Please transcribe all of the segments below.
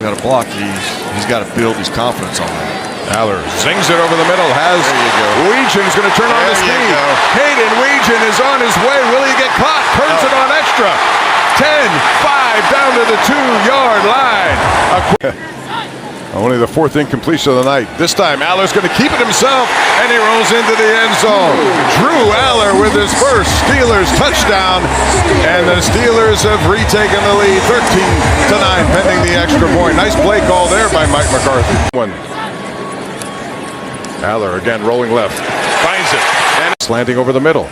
got a block. He's got to build his confidence on that. Aller zings it over the middle. Weegen's going to turn on his speed. Hayden Weegen is on his way. Will he get caught? Turns it on extra. 10-5 down to the 2-yard line. Only the fourth incompletion of the night. This time, Aller's going to keep it himself, and he rolls into the end zone. Drew Aller with his first Steelers touchdown, and the Steelers have retaken the lead 13-9, pending the extra point. Nice play call there by Mike McCarthy. Aller again rolling left, finds it, and slanting over the middle.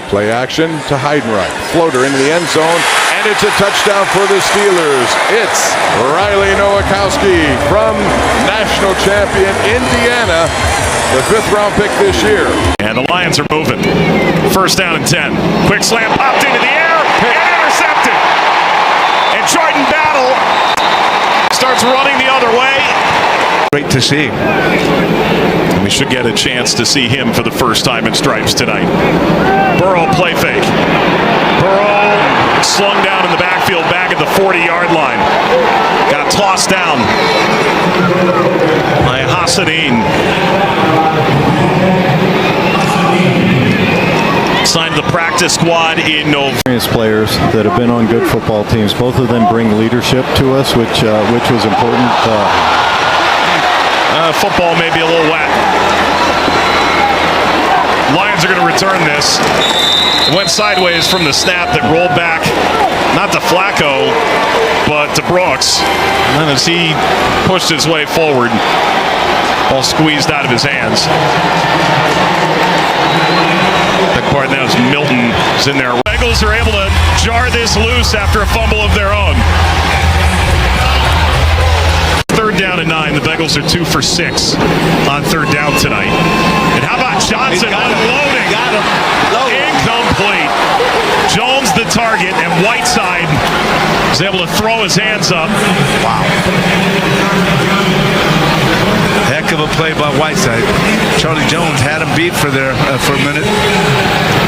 Play action to Heidenreich. Floater into the end zone, and it's a touchdown for the Steelers. It's Riley Nowakowski from national champion Indiana, the 5th-round pick this year. And the Lions are moving. First down and 10. Quick slam popped into the air and intercepted. And Jordan Battle starts running the other way. Great to see. We should get a chance to see him for the first time in stripes tonight. Burrow play fake. Burrow slung down in the backfield back at the 40-yard line. Got tossed down by Hassanin. Signed to the practice squad in November. Players that have been on good football teams. Both of them bring leadership to us, which was important. Football may be a little wet. Lions are going to return this. It went sideways from the snap that rolled back, not to Flacco, but to Brooks. And then as he pushed his way forward, all squeezed out of his hands. That part now is Milton is in there. Bengals are able to jar this loose after a fumble of their own. 3rd down and 9. The Bengals are 2 for 6 on 3rd down tonight. And how about Johnson unloading? Got him. Incomplete. Jones the target, and Whiteside is able to throw his hands up. Wow. Heck of a play by Whiteside. Charlie Jones had him beat for a minute.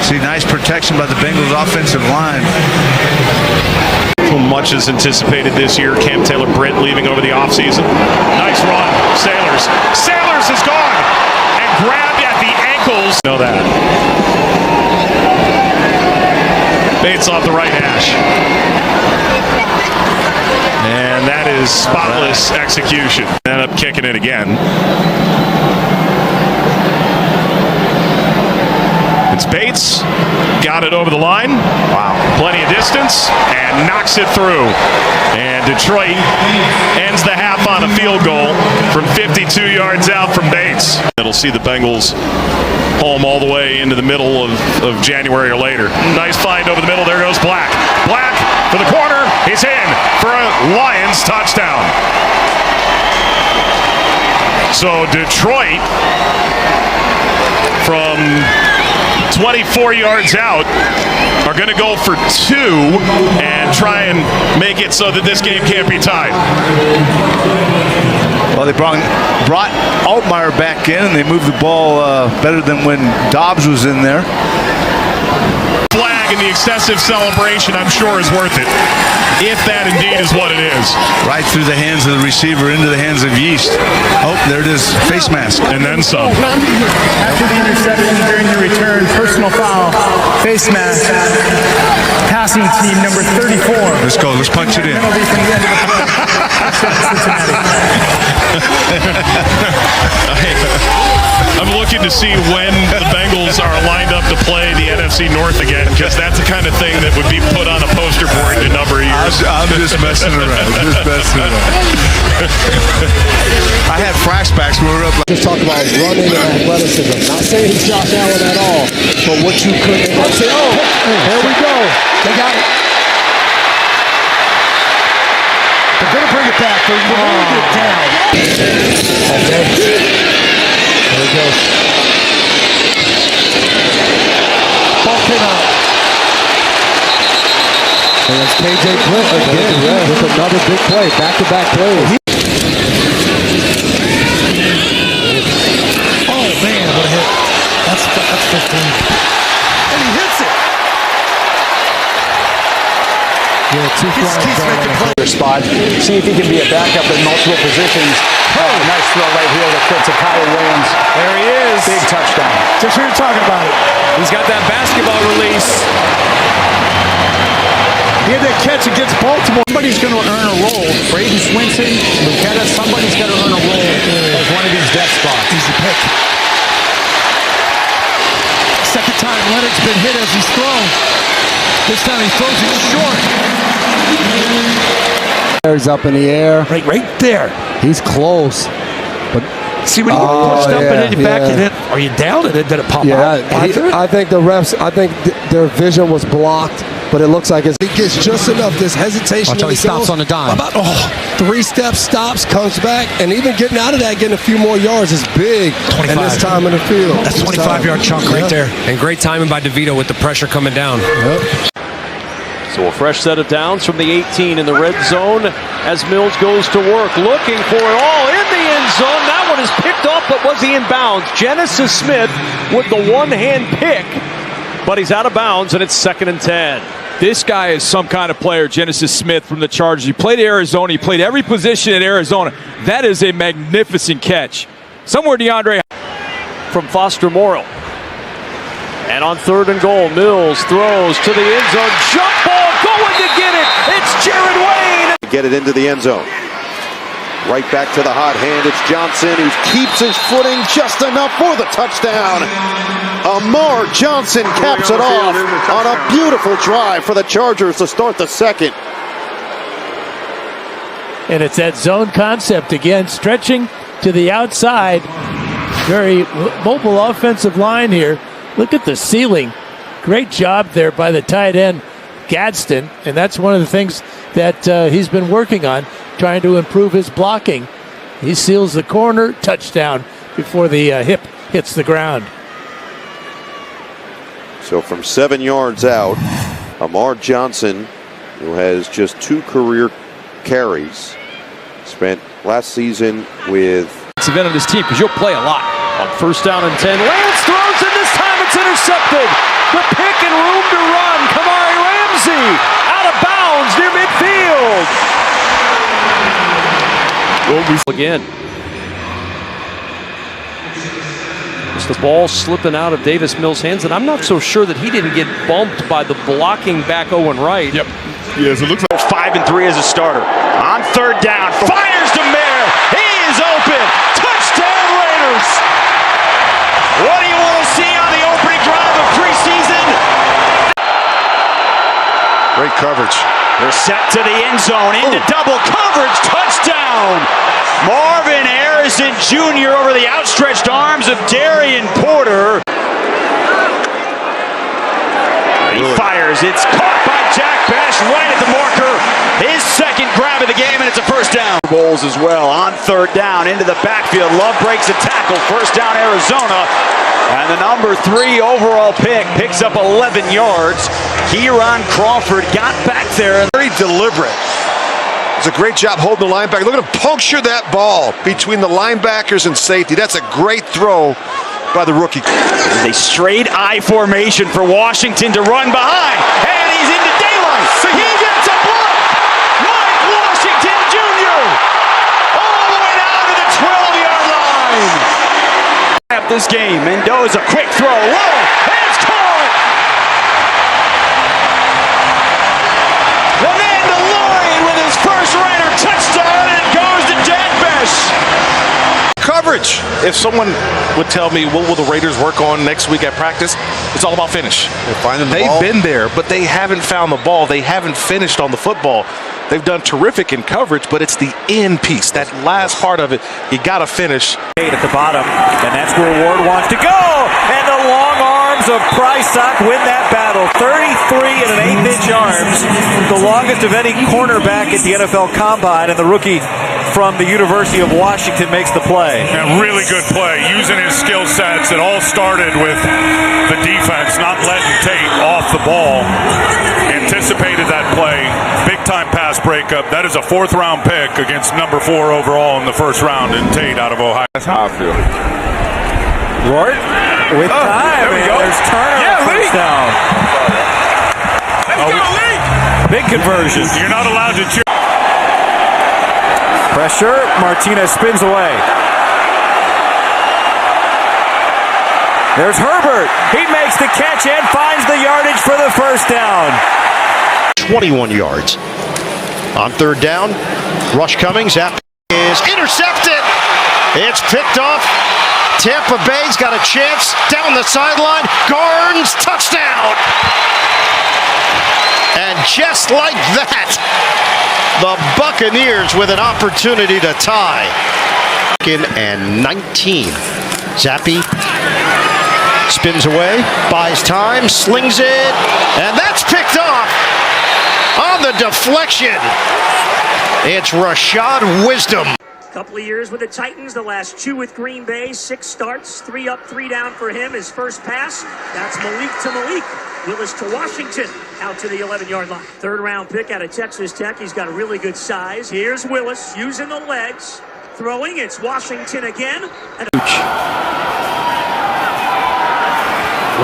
See, nice protection by the Bengals offensive line. Much is anticipated this year. Cam Taylor-Britt leaving over the offseason. Nice run. Sailors is gone and grabbed at the ankles. Know that. Bates off the right hash. And that is spotless execution. End up kicking it again. It's Bates. Got it over the line. Wow. Plenty of distance. And knocks it through. And Detroit ends the half on a field goal from 52 yards out from Bates. It'll see the Bengals home all the way into the middle of January or later. Nice find over the middle. There goes Black. Black for the corner. He's in for a Lions touchdown. So Detroit from 24 yards out are going to go for 2 and try and make it so that this game can't be tied. Well, they brought Altmaier back in, and they moved the ball better than when Dobbs was in there. Flag and the excessive celebration, I'm sure, is worth it, if that indeed is what it is. Right through the hands of the receiver into the hands of Yeast. Oh, there it is, face mask. And then some. After the interception during the return, personal foul, face mask, passing team number 34. Let's go, let's punch it in. Penalty from the end of the play. Cincinnati. I'm looking to see when the Bengals are lined up to play the NFC North again, because that's the kind of thing that would be put on a poster board in a number of years. I'm just messing around. I had flashbacks when we were up. Just talk about running and athleticism. Not saying he's Josh Allen at all, but what you could say, oh, there we go. They got it. They're going to bring it back. They're rolling it down. There he goes. Ball came out. And it's KJ Britt again with another big play. Back-to-back plays. Oh, man, what a hit. That's 15. And he hits it. spot. See if he can be a backup in multiple positions. Nice throw right here to Kyle Williams. There he is. Big touchdown. Just what you're talking about. He's got that basketball release. He had that catch against Baltimore. Somebody's going to earn a role. Braden Swinson, Lucetta, somebody's got to earn a role as one of these depth spots. Easy pick. Second time Leonard's been hit as he's thrown. This time he throws it short. He's up in the air. Right there. He's close. But See, when you get pushed up and then you back it in, are you down and then did it pop out? I think the refs, their vision was blocked, but it looks like he gets just enough. This hesitation. Watch how he stops on the dime. About 3-step stops, comes back, and even getting out of that, getting a few more yards is big. 25. And this time in the field. That's 25-yard chunk right there. And great timing by DeVito with the pressure coming down. Yep. So a fresh set of downs from the 18 in the red zone as Mills goes to work, looking for it all in the end zone. That one is picked off, but was he in bounds? Genesis Smith with the one-hand pick, but he's out of bounds, and it's 2nd and 10. This guy is some kind of player, Genesis Smith from the Chargers. He played at Arizona. He played every position at Arizona. That is a magnificent catch. Somewhere DeAndre from Foster Morrill. And on 3rd and goal, Mills throws to the end zone. Jump ball going to get it. It's Jared Wayne. Get it into the end zone. Right back to the hot hand. It's Johnson who keeps his footing just enough for the touchdown. Amar Johnson caps it off on a beautiful drive for the Chargers to start the second. And it's that zone concept again, stretching to the outside. Very mobile offensive line here. Look at the ceiling. Great job there by the tight end, Gadsden. And that's one of the things that he's been working on, trying to improve his blocking. He seals the corner, touchdown before the hip hits the ground. So from 7 yards out, Amar Johnson, who has just 2 career carries, spent last season with... It's the event of this team because you'll play a lot. On 1st down and 10, Lance throws, and this time it's intercepted. The pick and room to run. Kamari Ramsey out of bounds near midfield. Again. Just the ball slipping out of Davis Mills' hands, and I'm not so sure that he didn't get bumped by the blocking back Owen Wright. Yep. Yes, it looks like 5 and 3 as a starter. On 3rd down, fires to Mayer. He is open. Touchdown Raiders. What do you want to see on the opening drive of preseason? Great coverage. They're set to the end zone, into double coverage, touchdown! Marvin Harrison Jr. over the outstretched arms of Darian Porter. He fires, it's caught by Jack Bech right at the marker. His 2nd grab of the game, and it's a 1st down. Bowles as well, on 3rd down, into the backfield. Love breaks a tackle, 1st down Arizona. And the number 3 overall pick picks up 11 yards. Kieran Crawford got back there. Very deliberate. It's a great job holding the linebacker. Look at him puncture that ball between the linebackers and safety. That's a great throw by the rookie. This is a straight I formation for Washington to run behind. And he's into daylight. He gets a block. Mike Washington Jr. all the way down to the 12-yard line. At this game, Mendoza, quick throw, low, and it's caught. Amanda Lurie with his first Raider touchdown, and it goes to Jack Bech. Coverage. If someone would tell me what will the Raiders work on next week at practice, it's all about finish. They've been there, but they haven't found the ball. They haven't finished on the football. They've done terrific in coverage, but it's the end piece, that last part of it. You got to finish. At the bottom, and that's where Ward wants to go. And the long arms of Prysock win that battle. 33 and an 1/8-inch arms, the longest of any cornerback at the NFL Combine, and the rookie from the University of Washington makes the play. A really good play, using his skill sets. It all started with the defense not letting Tate off the ball. Anticipated that play. Big-time pass breakup. That is a 4th-round pick against number 4 overall in the 1st round in Tate out of Ohio. That's how I feel. Ward with time. There we go. There's Turner. Yeah, first down. Let's go, Lee! Big conversion. You're not allowed to cheer. Pressure. Martinez spins away. There's Herbert. He makes the catch and finds the yardage for the first down. 21 yards. On third down, rush coming. Zap is intercepted. It's picked off. Tampa Bay's got a chance down the sideline. Garnes, touchdown. And just like that, the Buccaneers with an opportunity to tie. And 19. Zappi spins away, buys time, slings it, and that's picked off on the deflection. It's Rashad Wisdom. Couple of years with the Titans, the last 2 with Green Bay, 6 starts, 3 up, 3 down for him. His first pass, that's Malik to Malik. Willis to Washington, out to the 11-yard line. Third-round pick out of Texas Tech. He's got a really good size. Here's Willis using the legs, throwing. It's Washington again.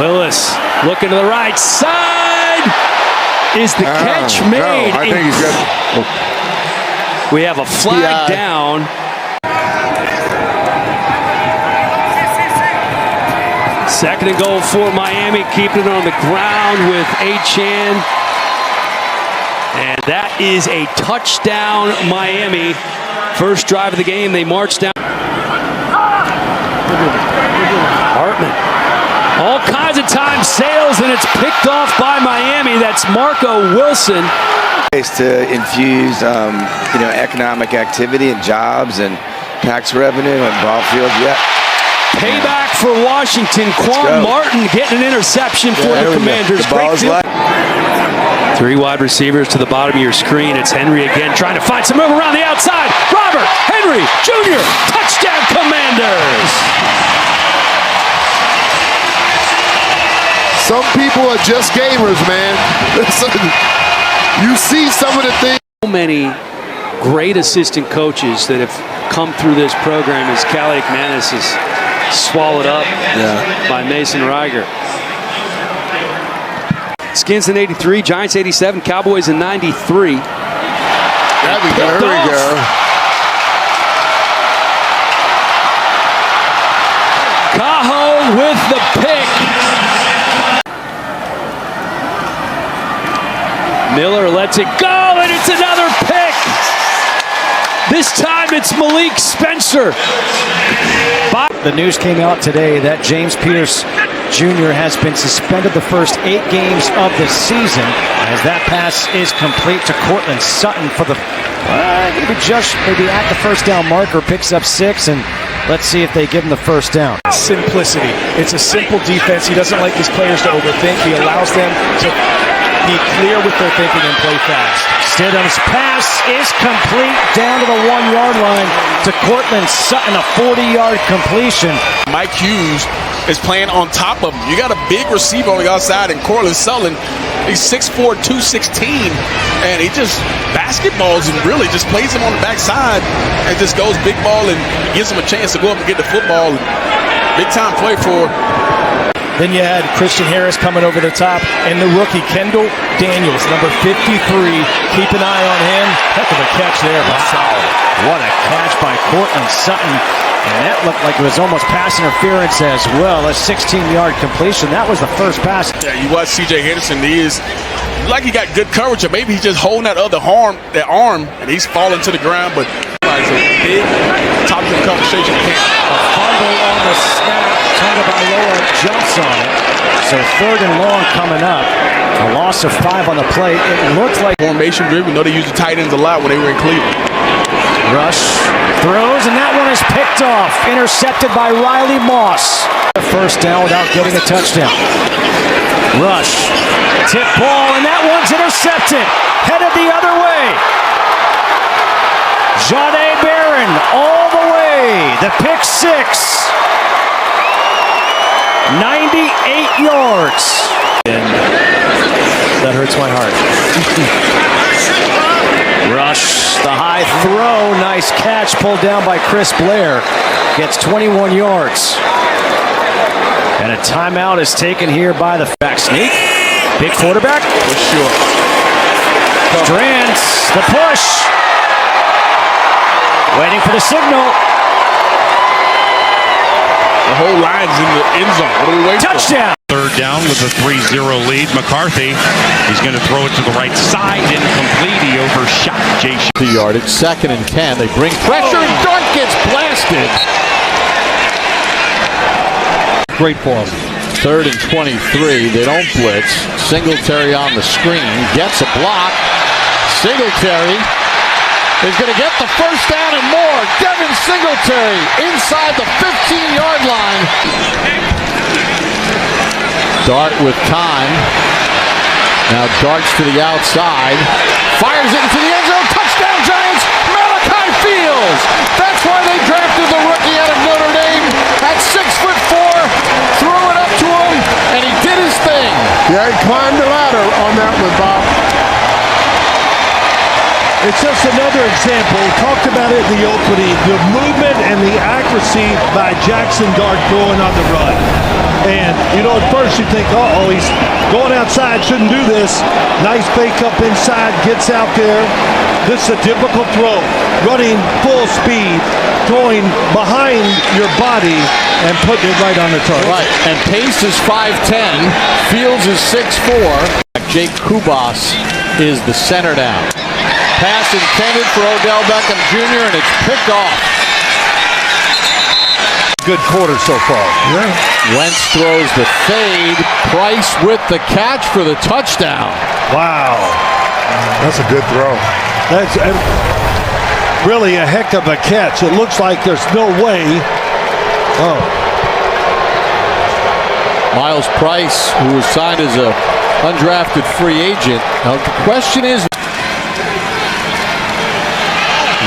Willis looking to the right side. Is the catch made? No, I think he's good. We have a flag down. Second and goal for Miami, keeping it on the ground with Achane. And that is a touchdown, Miami. First drive of the game, they march down. Hartman. All kinds of time sails, and it's picked off by Miami. That's Marco Wilson. To infuse, economic activity and jobs and tax revenue and ball field. Yeah. Payback for Washington. Quan Martin getting an interception for the Commanders. Great field. 3 wide receivers to the bottom of your screen. It's Henry again trying to find some room around the outside. Robert Henry Jr. Touchdown Commanders. Some people are just gamers, man. Listen, you see some of the things. So many great assistant coaches that have come through this program as Cali McManus is swallowed up by Mason Reiger. Skins in 83, Giants 87, Cowboys in 93. There we go. Cajo with the pick. Miller lets it go, and it's another pick. This time it's Malik Spencer. The news came out today that James Pierce Jr. has been suspended the first 8 games of the season as that pass is complete to Cortland Sutton for the maybe at the first down marker, picks up 6, and let's see if they give him the first down. Simplicity. It's a simple defense. He doesn't like his players to overthink. He allows them to be clear with their thinking and play fast. Stidham's pass is complete down to the 1-yard line to Cortland Sutton, a 40-yard completion. Mike Hughes is playing on top of him. You got a big receiver on the outside in Cortland Sutton. He's 6'4", 216, and he just basketballs and really just plays him on the backside and just goes big ball and gives him a chance to go up and get the football. Big time play for. Then you had Christian Harris coming over the top, and the rookie Kendall Daniels, number 53. Keep an eye on him. Heck of a catch there. Wow. What a catch by Cortland Sutton. And that looked like it was almost pass interference as well. A 16-yard completion. That was the first pass. Yeah, you watch C.J. Henderson. He is like he got good coverage, or maybe he's just holding that other arm, and he's falling to the ground. But it's a big top of the conversation. A fumble on the snap. Tagovailoa jumps on it. So 3rd and long coming up. A loss of 5 on the play. It looks like formation driven. We know they used the tight ends a lot when they were in Cleveland. Rush throws, and that one is picked off. Intercepted by Riley Moss. First down without getting a touchdown. Rush. Tip ball, and that one's intercepted. Headed the other way. Jahdae Barron all the way. The pick 6. 98 yards. And that hurts my heart. Rush, the high throw, nice catch, pulled down by Chris Blair. Gets 21 yards. And a timeout is taken here by the back sneak. Big quarterback. For sure. Strantz, the push. Waiting for the signal. The whole line's in the end zone. What are we waiting Touchdown. Third down with a 3-0 lead. McCarthy, he's going to throw it to the right side. Incomplete. He overshot Jay. The yardage, 2nd and 10. They bring pressure, and Dart gets blasted. Great ball. 3rd and 23. They don't blitz. Singletary on the screen. Gets a block. Singletary is going to get the first down and more. Devin Singletary inside the 15-yard line. Dart with time. Now darts to the outside. Fires it into the end zone. Touchdown Giants. Malachi Fields. That's why they drafted the rookie out of Notre Dame at 6'4". Threw it up to him, and he did his thing. Yeah, he climbed the ladder on that one, Bob. It's just another example. We talked about it in the opening. The movement and the accuracy by Jackson Dart going on the run. And, you know, at first you think, uh-oh, he's going outside, shouldn't do this. Nice fake up inside, gets out there. This is a difficult throw. Running full speed, throwing behind your body and putting it right on the target. Right, and Pace is 5'10", Fields is 6'4". Jake Kubas is the center down. Pass intended for Odell Beckham Jr., and it's picked off. Good quarter so far. Yeah. Wentz throws the fade. Price with the catch for the touchdown. Wow. That's a good throw. That's really a heck of a catch. It looks like there's no way. Oh. Miles Price, who was signed as a undrafted free agent. Now the question is,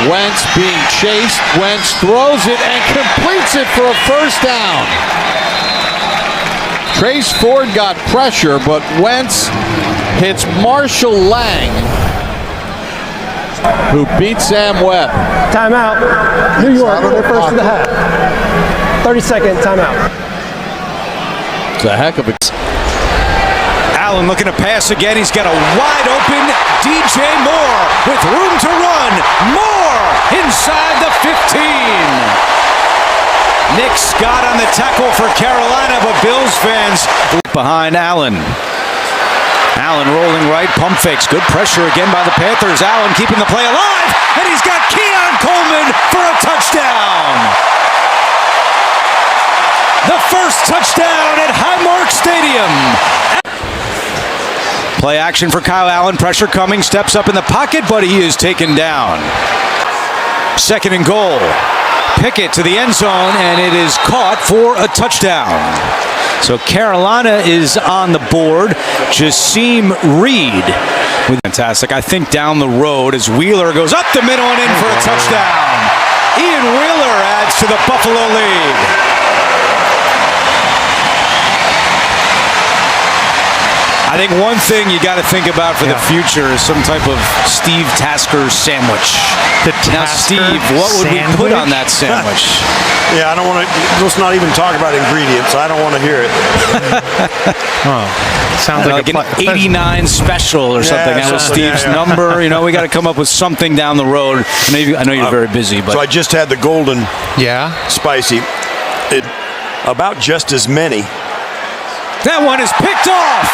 Wentz being chased. Wentz throws it and completes it for a first down. Trace Ford got pressure, but Wentz hits Marshall Lang, who beat Sam Webb. Timeout. New York, their first of the half. 30-second timeout. It's a heck of a... Allen looking to pass again. He's got a wide open DJ Moore with room to run. Moore inside the 15. Nick Scott on the tackle for Carolina, but Bills fans behind Allen. Allen rolling right, pump fakes. Good pressure again by the Panthers. Allen keeping the play alive, and he's got Keon Coleman for a touchdown. The first touchdown at Highmark Stadium. Play action for Kyle Allen. Pressure coming. Steps up in the pocket, but he is taken down. 2nd and goal. Pickett to the end zone, and it is caught for a touchdown. So Carolina is on the board. Jasim Reed with fantastic. I think down the road as Wheeler goes up the middle and in for a touchdown. Ian Wheeler adds to the Buffalo lead. I think one thing you got to think about for the future is some type of Steve Tasker sandwich. Now, Steve, what would we put on that sandwich? Yeah, I don't want to. Let's not even talk about ingredients. I don't want to hear it. Sounds like an 89 special or something. That was Steve's number. You know, we got to come up with something down the road. I know you're very busy, but so I just had the golden, spicy. It about just as many. That one is picked off.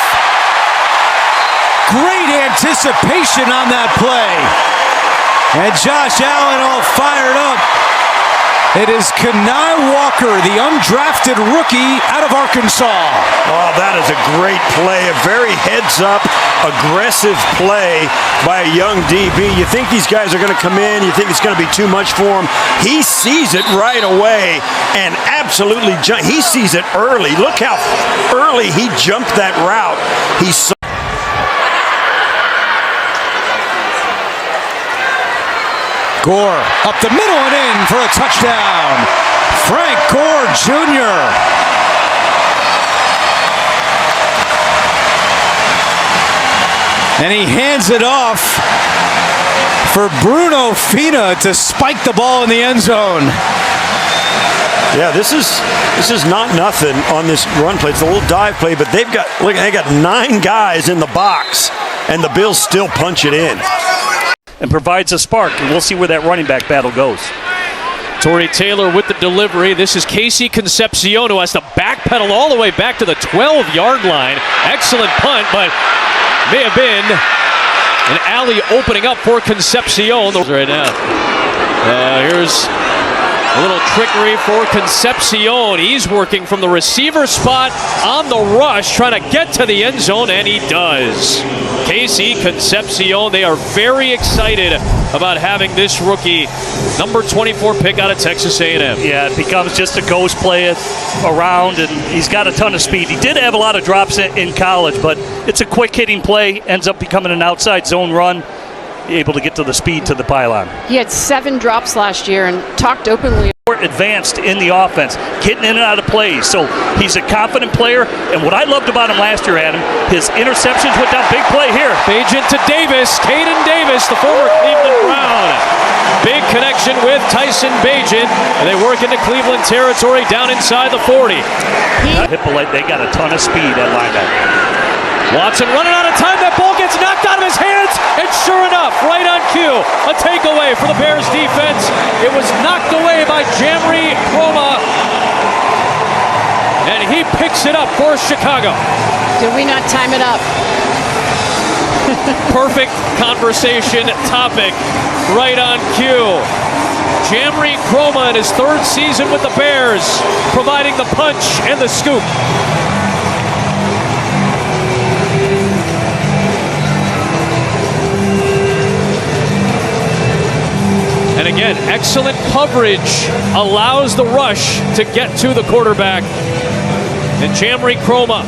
Great anticipation on that play. And Josh Allen all fired up. It is Kenai Walker, the undrafted rookie out of Arkansas. Oh, that is a great play. A very heads-up, aggressive play by a young DB. You think these guys are going to come in. You think it's going to be too much for him. He sees it right away and absolutely he sees it early. Look how early he jumped that route. Gore up the middle and in for a touchdown. Frank Gore Jr. And he hands it off for Bruno Fina to spike the ball in the end zone. Yeah, this is not nothing on this run play. It's a little dive play, but they got 9 guys in the box. and the Bills still punch it in. And provides a spark, and we'll see where that running back battle goes. Torrey Taylor with the delivery. This is Casey Concepcion, who has to backpedal all the way back to the 12-yard line. Excellent punt, but may have been an alley opening up for Concepcion right now. Here's a little trickery for Concepcion. He's working from the receiver spot on the rush, trying to get to the end zone, and he does. Casey Concepcion, they are very excited about having this rookie, number 24 pick out of Texas A&M. Yeah, it becomes just a ghost play around, and he's got a ton of speed. He did have a lot of drops in college, but it's a quick hitting play, ends up becoming an outside zone run, able to get to the speed to the pylon. He had 7 drops last year and talked openly. Advanced in the offense, getting in and out of plays. So he's a confident player, and what I loved about him last year, Adam, his interceptions went down. Big play here. Bagent to Davis, Caden Davis, the former Cleveland Brown. Big connection with Tyson Bagent, and they work into Cleveland territory down inside the 40. Hippolyte, they got a ton of speed at linebacker. Watson running out of time. That ball gets knocked out of his hands, and sure enough, right on cue, a takeaway for the Bears defense. It was knocked away by Jamri Croma, and he picks it up for Chicago. Did we not time it up? Perfect conversation topic, right on cue. Jamri Croma in his 3rd season with the Bears, providing the punch and the scoop. And again, excellent coverage allows the rush to get to the quarterback. And Jamri Croma,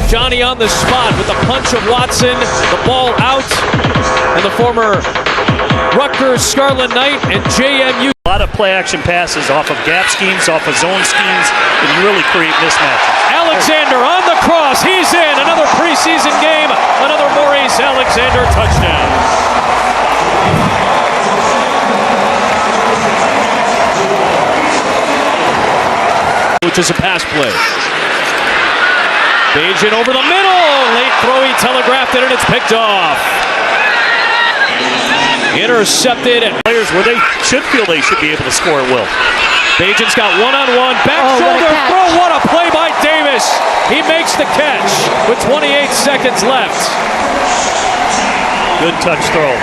Johnny on the spot with the punch of Watson, the ball out, and the former Rutgers Scarlet Knight and JMU. A lot of play-action passes off of gap schemes, off of zone schemes, and you really create mismatches. Alexander on the cross, he's in. Another preseason game, another Maurice Alexander touchdown. Which is a pass play. Bagent over the middle. Late throw, he telegraphed it, and it's picked off. Intercepted. Players where they should feel they should be able to score at will. Bagent's got one-on-one. Back shoulder throw. What a play by Davis. He makes the catch with 28 seconds left. Good touch throw.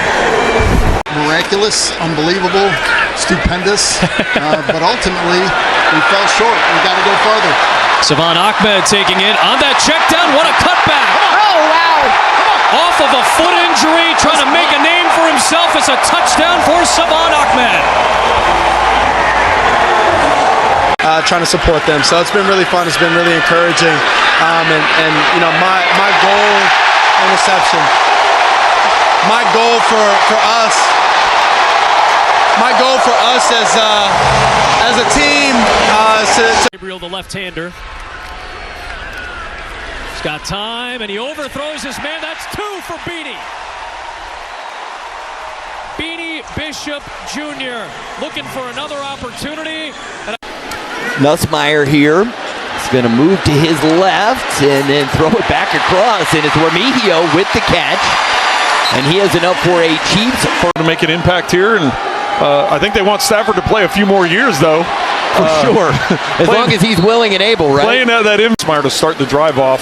Miraculous, unbelievable, stupendous, but ultimately we fell short. We got to go further. Savon Ahmed taking in on that check down. What a cutback! Oh wow! Off of a foot injury, trying to make a name for himself. It's a touchdown for Savon Ahmed. Trying to support them, so it's been really fun. It's been really encouraging, and you know my goal, interception. My goal for us. My goal for us as a team Gabriel, the left-hander. He's got time, and he overthrows his man. That's 2 for Beanie. Beanie Bishop Jr. looking for another opportunity. Nussmeier here. He's going to move to his left and then throw it back across, and it's Remigio with the catch. And he has enough for a Chiefs. To make an impact here, and I think they want Stafford to play a few more years, though. For sure. As long as he's willing and able, right? Playing that Nussmeier to start the drive off.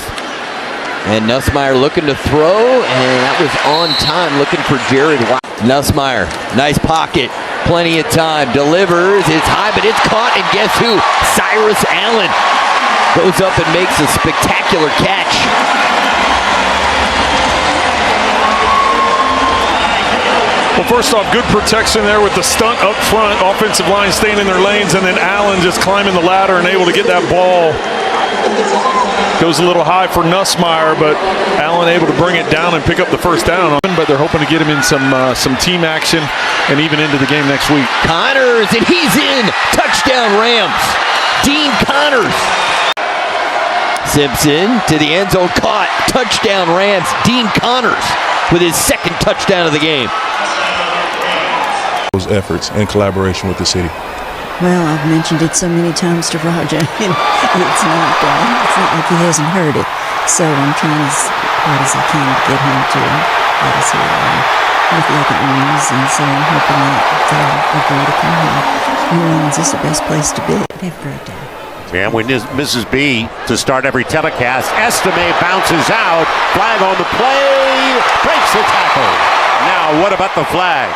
And Nussmeier looking to throw, and that was on time, looking for Jared White. Nussmeier, nice pocket, plenty of time, delivers, it's high, but it's caught, and guess who? Cyrus Allen goes up and makes a spectacular catch. Well, first off, good protection there with the stunt up front. Offensive line staying in their lanes, and then Allen just climbing the ladder and able to get that ball. Goes a little high for Nussmeier, but Allen able to bring it down and pick up the first down. But they're hoping to get him in some team action and even into the game next week. Connors, and he's in. Touchdown Rams. Dean Connors. Simpson to the end zone, caught. Touchdown Rams. Dean Connors with his 2nd touchdown of the game. Those efforts in collaboration with the city. Well, I've mentioned it so many times to Roger, and it's not like he hasn't heard it. So I'm trying to hard as I can to get him to let us hear with the other owners, and so I'm hoping that they'll agree to come here. New Orleans is the best place to be. Have a great day. And we miss Mrs. B to start every telecast. Estime bounces out. Flag on the play. Breaks the tackle. Now, what about the flag?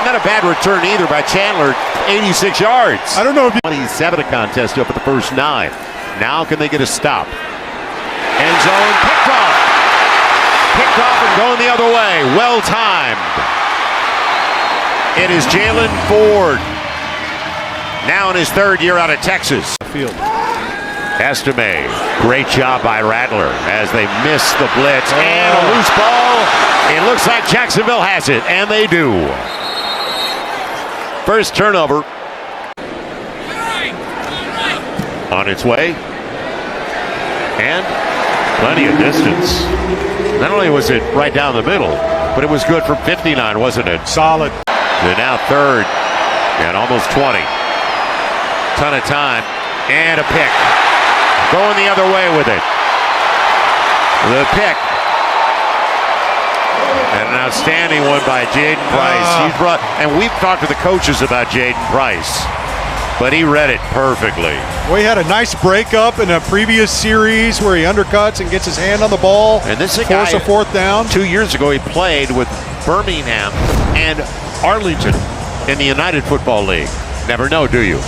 Not a bad return either by Chandler. 86 yards. I don't know if 27 a contest up at the first 9. Now can they get a stop? End zone picked off. Picked off and going the other way. Well timed. It is Jalen Ford. Now in his 3rd year out of Texas. Field. Estime, great job by Rattler as they miss the blitz. And a loose ball. It looks like Jacksonville has it, and they do. First turnover. On its way. And plenty of distance. Not only was it right down the middle, but it was good from 59, wasn't it? Solid. They're now 3rd and almost 20. Ton of time. And a pick. Going the other way with it. The pick. And an outstanding one by Jaden Price. And we've talked to the coaches about Jaden Price, but he read it perfectly. Well, he had a nice breakup in a previous series where he undercuts and gets his hand on the ball. And this is a force guy, a 4th down. 2 years ago, he played with Birmingham and Arlington in the United Football League. Never know, do you?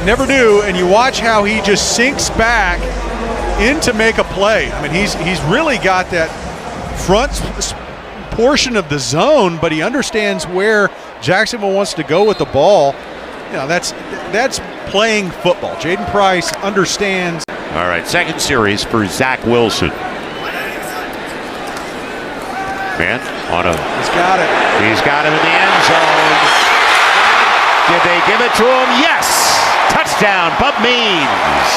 Never do, and you watch how he just sinks back in to make a play. I mean, he's really got that front portion of the zone, but he understands where Jacksonville wants to go with the ball. You know, that's playing football. Jaden Price understands. All right, 2nd series for Zach Wilson. Man, he's got it. He's got him in the end zone. Did they give it to him? Yes! Touchdown, Bub Means.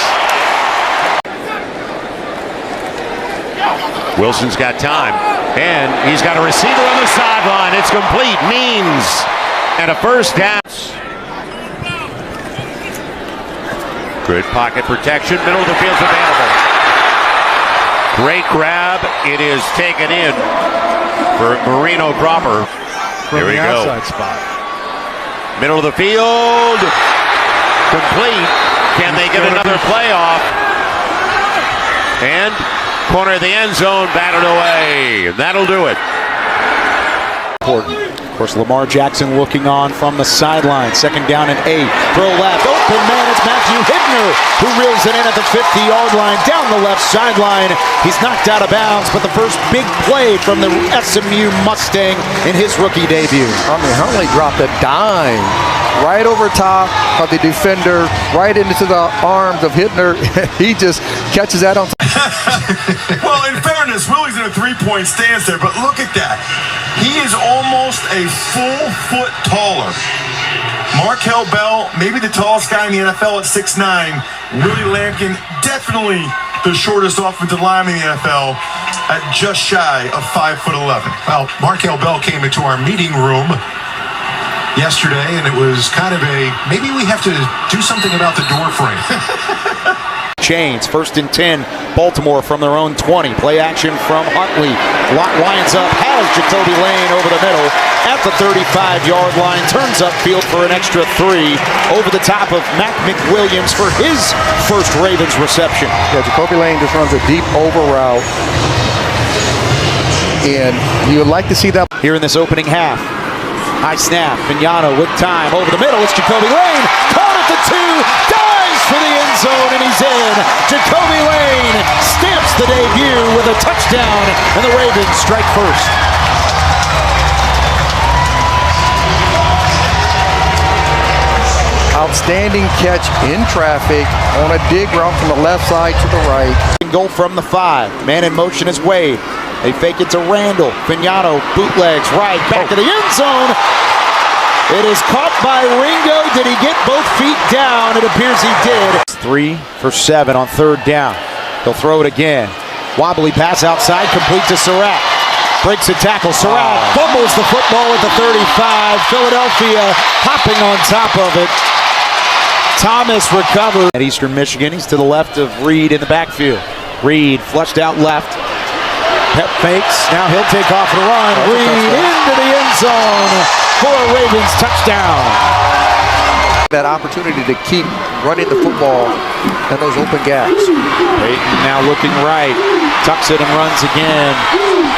Wilson's got time, and he's got a receiver on the sideline. It's complete. Means, and a first down. Good pocket protection. Middle of the field's available. Great grab. It is taken in for Marino Cropper. Here we go. Outside spot. Middle of the field. Complete. Can they get another playoff? And corner of the end zone, batted away. That'll do it. Important. Of course, Lamar Jackson looking on from the sideline. 2nd down and 8. Throw left. Open man. It's Matthew Hibner who reels it in at the 50-yard line. Down the left sideline. He's knocked out of bounds, but the first big play from the SMU Mustang in his rookie debut. I mean, Huntley dropped a dime right over top of the defender, right into the arms of Hibner. He just catches that on top. Well, in fairness, Willie's in a 3-point stance there, but look at that. He is almost a full foot taller. Markel Bell, maybe the tallest guy in the NFL at 6'9". Willie Lampkin, definitely the shortest offensive lineman in the NFL at just shy of 5'11". Well, Markel Bell came into our meeting room yesterday, and it was kind of maybe we have to do something about the door frame. Chains, 1st and 10, Baltimore from their own 20. Play action from Huntley. Lines up, has Jacoby Lane over the middle at the 35-yard line. Turns upfield for an extra 3 over the top of Mac McWilliams for his first Ravens reception. Yeah, Jacoby Lane just runs a deep over route. And you would like to see that here in this opening half. High snap, Vignano with time over the middle. It's Jacoby Lane, caught at the 2, dives for the end zone, and he's in. Jacoby Lane stamps the debut with a touchdown, and the Ravens strike first. outstanding catch in traffic on a dig route from the left side to the right. Goal from the 5. Man in motion is Wade. They fake it to Randall. Vignano bootlegs right back to the end zone. It is caught by Ringo. Did he get both feet down? It appears he did. 3 for 7 on 3rd down. He'll throw it again. Wobbly pass outside, complete to Surratt. Breaks a tackle. Surratt fumbles the football at the 35. Philadelphia hopping on top of it. Thomas recovered. At Eastern Michigan, he's to the left of Reed in the backfield. Reed flushed out left. Pep fakes. Now he'll take off and run. Reed into the end zone for a Ravens touchdown. That opportunity to keep running the football in those open gaps. Peyton now looking right. Tucks it and runs again.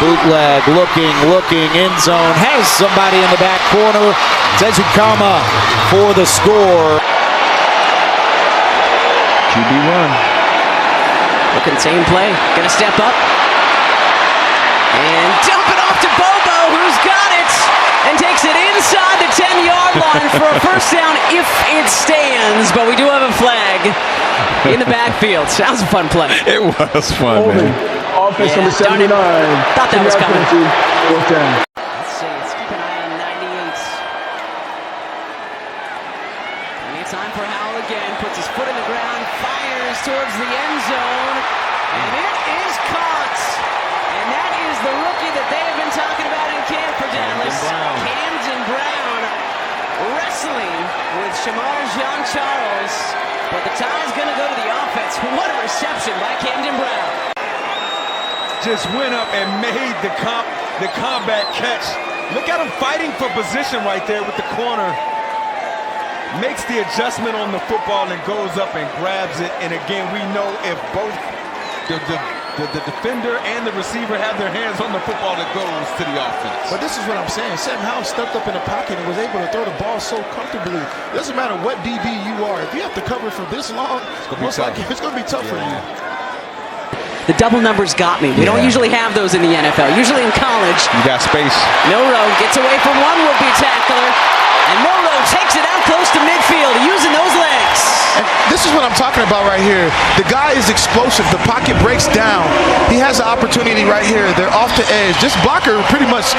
Bootleg, looking, end zone. Has somebody in the back corner. Tezukama for the score. QB run. Looking same play. Gonna step up. And dump it off to Bobo, who's got it. And takes it inside the 10-yard line for a first down if it stands. But we do have a flag in the backfield. Sounds a fun play. It was fun, man. Offense number 79. Thought that was coming. Fourth down. Let's see. Let's keep an eye on 98. Plenty of time for Howell again. Puts his foot in the ground. Fires towards the end zone. And it is caught. And that is the rookie that they have been talking about in camp for Dallas. Camden Brown wrestling with Shamar Jean-Charles. But the tie's going to go to the offense. What a reception by Camden Brown. Just went up and made the combat catch. Look at him fighting for position right there with the corner. Makes the adjustment on the football and goes up and grabs it. And again, we know if both the defender and the receiver have their hands on the football, it goes to the offense. But this is what I'm saying. Sam Howell stepped up in the pocket and was able to throw the ball so comfortably. It doesn't matter what DB you are. If you have to cover for this long, it's going to be tough for you. The double numbers got me. We don't usually have those in the NFL. Usually in college. You got space. Milroe gets away from one would-be tackler. And Milroe takes it out close to midfield using those legs. And this is what I'm talking about right here. The guy is explosive. The pocket breaks down. He has the opportunity right here. They're off the edge. This blocker pretty much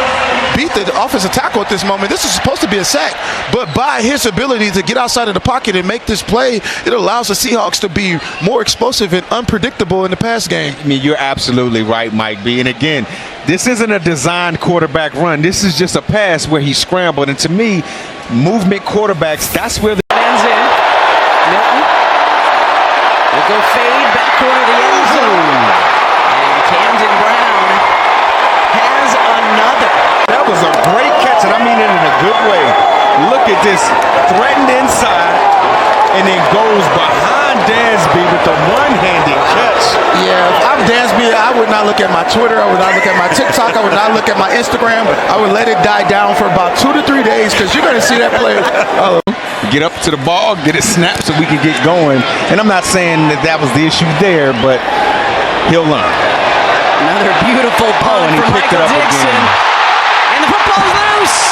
beat the offensive tackle at this moment. This is supposed to be a sack. But by his ability to get outside of the pocket and make this play, it allows the Seahawks to be more explosive and unpredictable in the pass game. I mean, you're absolutely right, Mike B. And again, this isn't a designed quarterback run. This is just a pass where he scrambled. And to me, movement quarterbacks, that's where the ends in. Milton will go fade back corner of the end zone. And Camden Brown has another. That was a great catch, and I mean it in a good way. Look at this, threatened inside, and then goes behind Dansby with the one-handed catch. Yeah, if I'm Dansby, I would not look at my Twitter, I would not look at my TikTok, I would not look at my Instagram. I would let it die down for about 2 to 3 days because you're going to see that play. Get up to the ball, get it snapped so we can get going. And I'm not saying that was the issue there, but he'll learn. Another beautiful punt and he from picked Michael it up Dixon. again. And the football's loose.